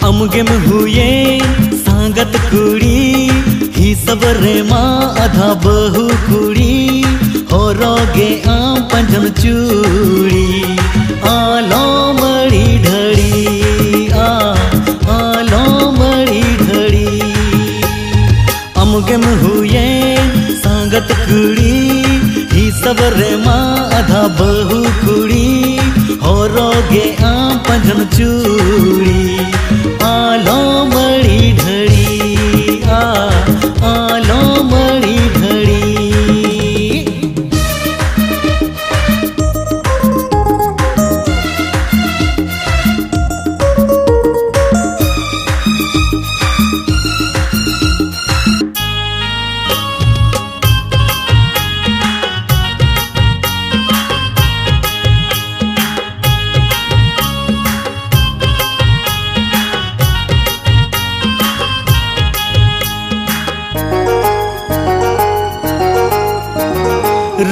अमगे में हुए सांगत कुड़ी ही सबरे माँ आधा बहु कुड़ी हो रोगे आम पंजन चूड़ी आलो मड़ी ढड़ी आलो मड़ी ढड़ी। अमगे में हुए सांगत कुड़ी ही सबरे माँ आधा बहु कुड़ी हो रोगे आम पंजन चूड़ी आलो मड़ी ढड़ी आलो मड़ी ढड़ी।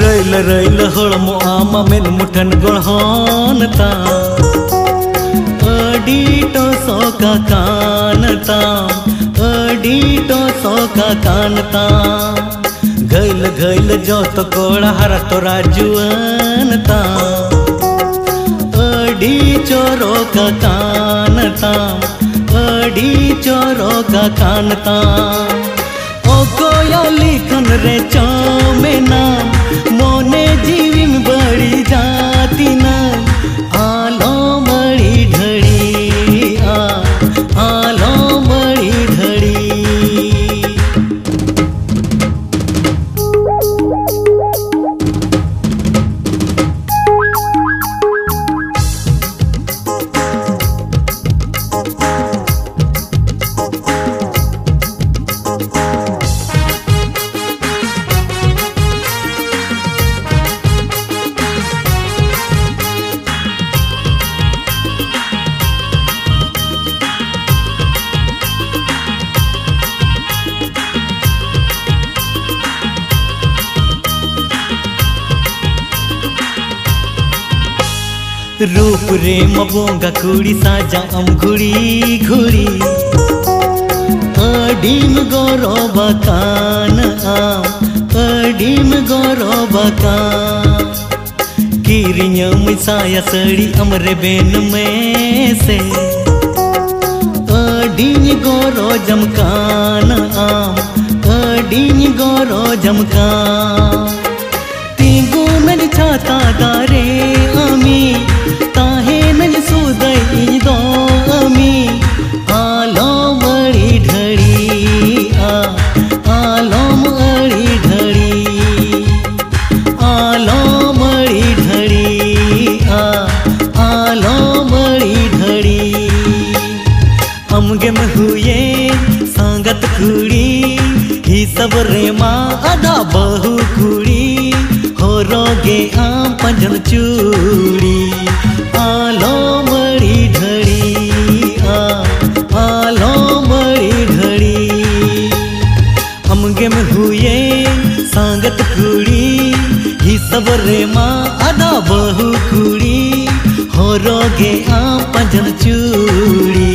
रैल रैल हड़मो आमा मेन मुठन गढ़ता अडीटो सोका कानता अडीटो सोका कानता गैल गैल जो तो कोड़ा हरा तो राजुअनता अडी चोरो का कानता अडी चोरो का कानता ओ कोया लिखन रे चौमेना मोने जीवी में बड़ी जाती ना आलो मड़ी ढड़ी आलो मड़ी ढड़ी। रूप रे मबोंगा कुड़ी साजा अम घुड़ी घुड़ी अडीम गोरो बकान अडीम गोरो बकान किरियम साया सड़ी अमरे बेन में से अडीम गोरो जमकान अडीम गोरो जमकान तीगो नज छाता दारे अमी ताहे नज सुदई दो अमी आलो मड़ी ढड़ी आलो मड़ी ढड़ी आलो मड़ी ढड़ी आलो मड़ी ढड़ी। अमगे में हुए सांगत कुड़ी ही सब रे माँ आधा बहु कुड़ी हो रोगे आम पंजन चूड़ी आलो मड़ी ढड़ी आलो मड़ी ढड़ी। अमगे में हुए सांगत कुड़ी ही सब रे माँ आधा बहु कुड़ी हो रोगे आम पंजन चूड़ी।